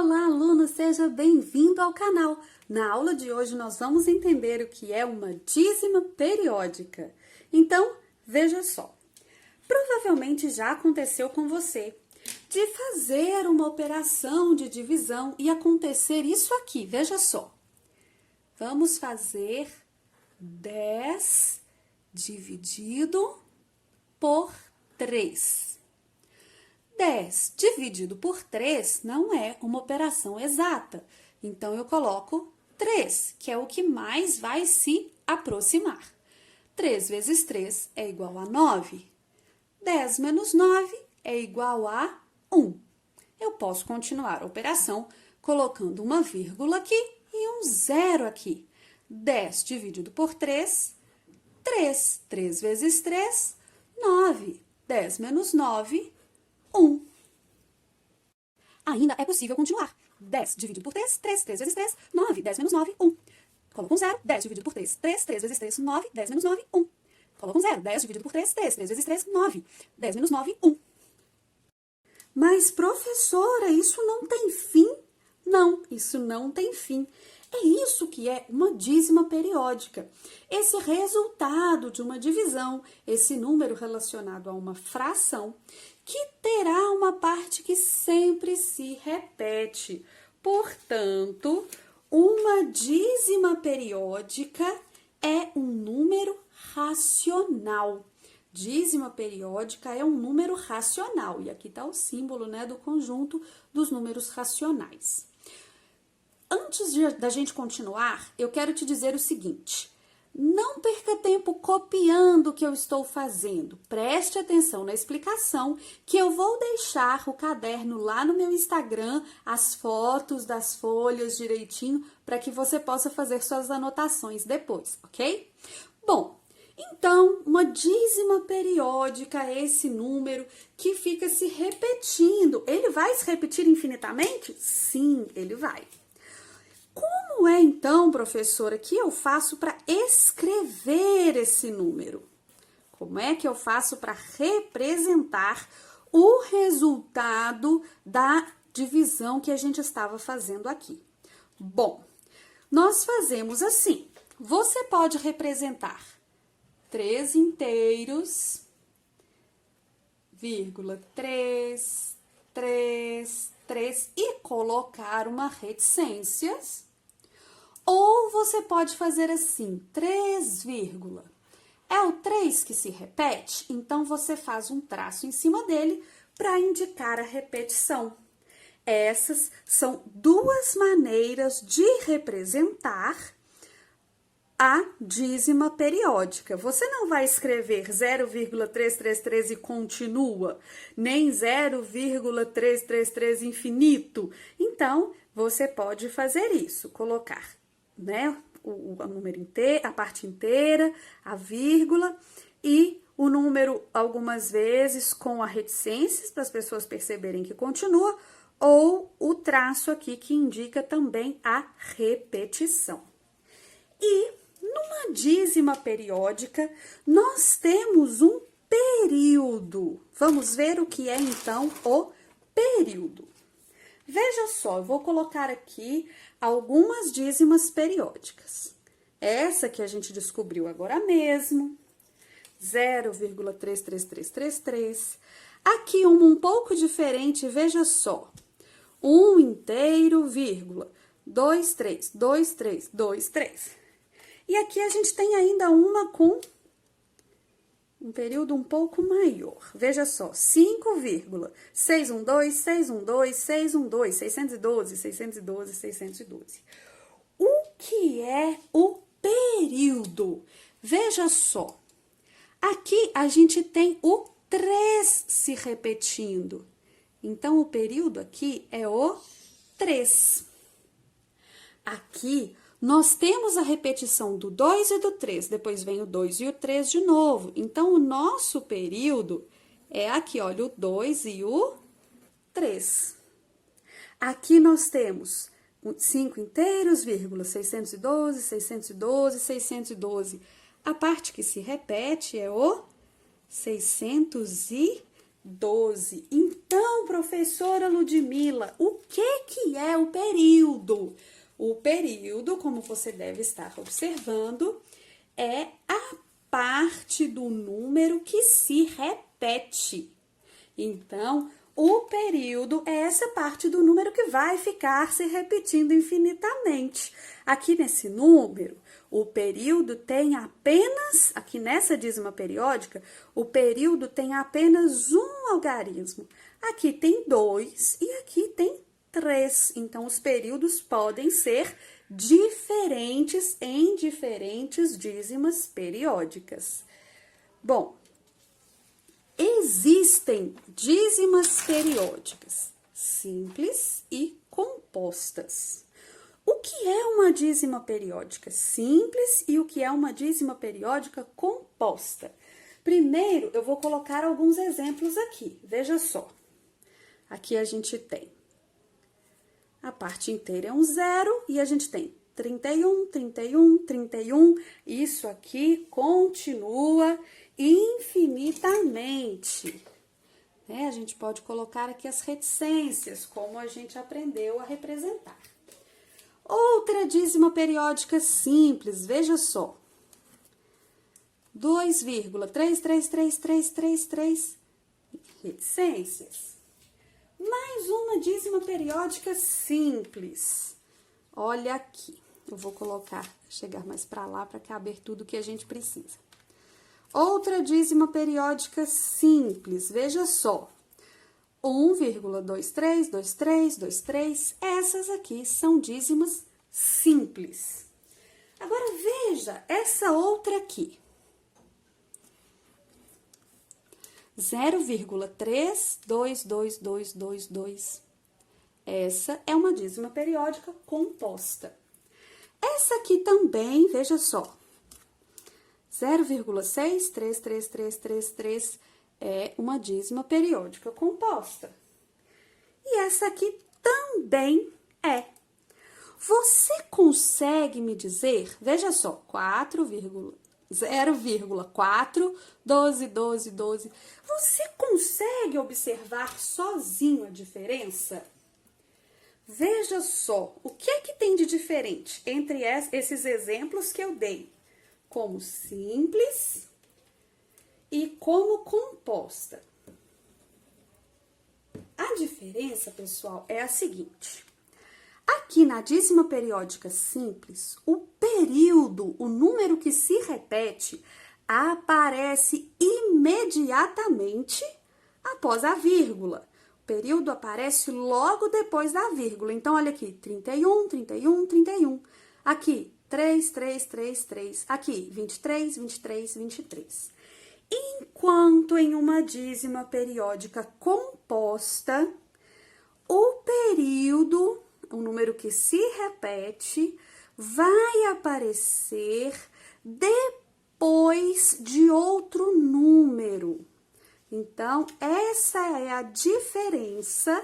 Olá, aluno! Seja bem-vindo ao canal! Na aula de hoje, nós vamos entender o que é uma dízima periódica. Então, veja só. Provavelmente já aconteceu com você de fazer uma operação de divisão e acontecer isso aqui, veja só. Vamos fazer 10 dividido por 3. 10 dividido por 3 não é uma operação exata. Então, eu coloco 3, que é o que mais vai se aproximar. 3 vezes 3 é igual a 9. 10 menos 9 é igual a 1. Eu posso continuar a operação colocando uma vírgula aqui e um zero aqui. 10 dividido por 3, 3. 3 vezes 3, 9. 10 menos 9, 1. Ainda é possível continuar. 10 dividido por 3, 3. 3 vezes 3, 9. 10 menos 9, 1. Coloco um zero. 10 dividido por 3, 3. 3 vezes 3, 9. 10 menos 9, 1. Coloco um zero. 10 dividido por 3, 3. 3 vezes 3, 9. 10 menos 9, 1. Mas, professora, isso não tem fim? Não, isso não tem fim. É isso que é uma dízima periódica. Esse resultado de uma divisão, esse número relacionado a uma fração, que terá uma parte que sempre se repete. Portanto, uma dízima periódica é um número racional. Dízima periódica é um número racional. E aqui está o símbolo, né, do conjunto dos números racionais. Antes da gente continuar, eu quero te dizer o seguinte: não perca tempo copiando o que eu estou fazendo. Preste atenção na explicação, que eu vou deixar o caderno lá no meu Instagram, as fotos das folhas direitinho, para que você possa fazer suas anotações depois, ok? Bom, então, uma dízima periódica é esse número que fica se repetindo. Ele vai se repetir infinitamente? Sim, ele vai. Como é, então, professora, que eu faço para escrever esse número? Como é que eu faço para representar o resultado da divisão que a gente estava fazendo aqui? Bom, nós fazemos assim. Você pode representar 3 inteiros, vírgula, 3, 3, 3 e colocar uma reticências. Ou você pode fazer assim, 3, vírgula. É o 3 que se repete? Então, você faz um traço em cima dele para indicar a repetição. Essas são duas maneiras de representar a dízima periódica. Você não vai escrever 0,333 e continua, nem 0,333 infinito. Então, você pode fazer isso, colocar, né, o número inteiro, a parte inteira, a vírgula e o número algumas vezes com a reticências para as pessoas perceberem que continua, ou o traço aqui que indica também a repetição. E numa dízima periódica, nós temos um período. Vamos ver o que é, então, o período. Veja só, eu vou colocar aqui algumas dízimas periódicas. Essa que a gente descobriu agora mesmo, 0,33333. Aqui uma um pouco diferente, veja só. 1 inteiro, vírgula, 2, 3, 2, 3, 2, 3. E aqui a gente tem ainda uma com um período um pouco maior. Veja só, 5,612, 612, 612, 612, 612, 612. O que é o período? Veja só, aqui a gente tem o 3 se repetindo. Então, o período aqui é o 3. Aqui, nós temos a repetição do 2 e do 3, depois vem o 2 e o 3 de novo. Então, o nosso período é aqui, olha, o 2 e o 3. Aqui nós temos 5 inteiros, vírgula, 612, 612, 612. A parte que se repete é o 612. Então, professora Ludmila, o que é o período? O período, como você deve estar observando, é a parte do número que se repete. Então, o período é essa parte do número que vai ficar se repetindo infinitamente. Aqui nesse número, o período tem apenas, aqui nessa dízima periódica, o período tem apenas um algarismo. Aqui tem 2 e aqui tem 3. Então, os períodos podem ser diferentes em diferentes dízimas periódicas. Bom, existem dízimas periódicas simples e compostas. O que é uma dízima periódica simples e o que é uma dízima periódica composta? Primeiro, eu vou colocar alguns exemplos aqui. Veja só. Aqui a gente tem a parte inteira é um 0 e a gente tem 31, 31, 31. Isso aqui continua infinitamente. A gente pode colocar aqui as reticências, como a gente aprendeu a representar. Outra dízima periódica simples, veja só. 2,3333333 reticências. Mais uma dízima periódica simples. Olha aqui. Eu vou chegar mais para lá para caber tudo que a gente precisa. Outra dízima periódica simples, veja só. 1,232323. Essas aqui são dízimas simples. Agora, veja essa outra aqui. 0,32222. Essa é uma dízima periódica composta. Essa aqui também, veja só. 0,633333 é uma dízima periódica composta. E essa aqui também é. Você consegue me dizer, veja só, 0,4, 12, 12, 12. Você consegue observar sozinho a diferença? Veja só, o que é que tem de diferente entre esses exemplos que eu dei? Como simples e como composta. A diferença, pessoal, é a seguinte. Aqui na dízima periódica simples, o período, o número que se repete, aparece imediatamente após a vírgula. O período aparece logo depois da vírgula. Então, olha aqui, 31, 31, 31. Aqui, 3, 3, 3, 3. Aqui, 23, 23, 23. Enquanto em uma dízima periódica composta, o período, o número que se repete, vai aparecer depois de outro número. Então, essa é a diferença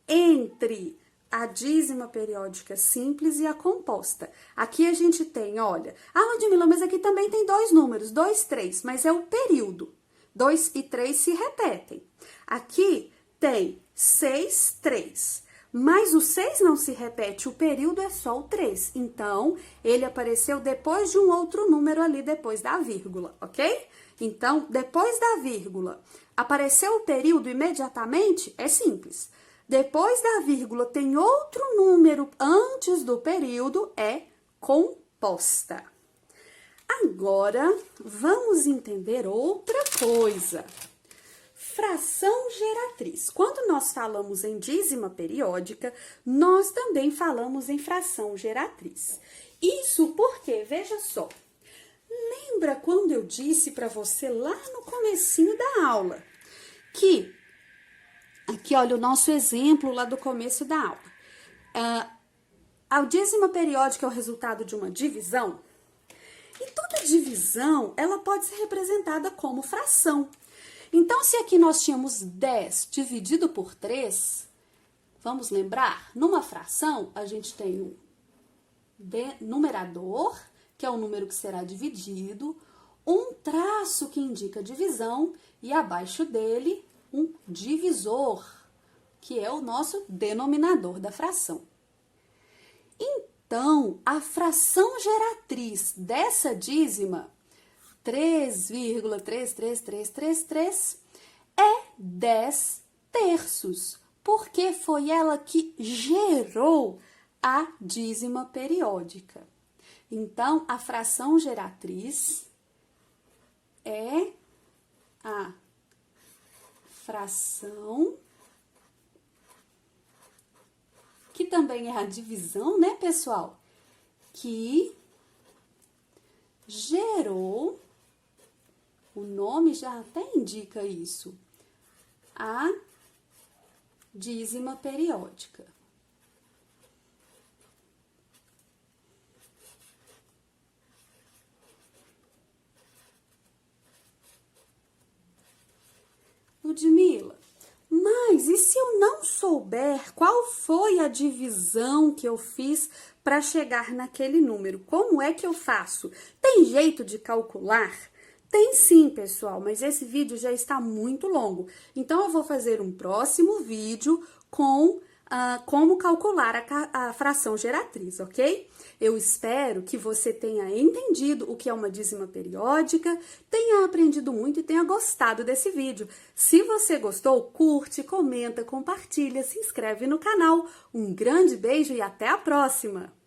entre a dízima periódica simples e a composta. Aqui a gente tem, olha, Ludmila, mas aqui também tem dois números, 2, 3, mas é o período. 2 e 3 se repetem. Aqui tem 6, 3. Mas o 6 não se repete, o período é só o 3. Então, ele apareceu depois de um outro número ali, depois da vírgula, ok? Então, depois da vírgula, apareceu o período imediatamente? É simples. Depois da vírgula, tem outro número antes do período? É composta. Agora, vamos entender outra coisa. Fração geratriz. Quando nós falamos em dízima periódica, nós também falamos em fração geratriz. Isso porque, veja só, lembra quando eu disse para você lá no comecinho da aula que, aqui olha o nosso exemplo lá do começo da aula, a dízima periódica é o resultado de uma divisão? E toda divisão, ela pode ser representada como fração. Então, se aqui nós tínhamos 10 dividido por 3, vamos lembrar? Numa fração, a gente tem um numerador, que é o número que será dividido, um traço que indica divisão e abaixo dele um divisor, que é o nosso denominador da fração. Então, a fração geratriz dessa dízima, 3,33333, é 10 terços, porque foi ela que gerou a dízima periódica. Então, a fração geratriz é a fração, que também é a divisão, né, pessoal? Que gerou, o nome já até indica isso, a dízima periódica. Ludmila, mas e se eu não souber qual foi a divisão que eu fiz para chegar naquele número? Como é que eu faço? Tem jeito de calcular? Tem sim, pessoal, mas esse vídeo já está muito longo. Então, eu vou fazer um próximo vídeo com como calcular a fração geratriz, ok? Eu espero que você tenha entendido o que é uma dízima periódica, tenha aprendido muito e tenha gostado desse vídeo. Se você gostou, curte, comenta, compartilha, se inscreve no canal. Um grande beijo e até a próxima!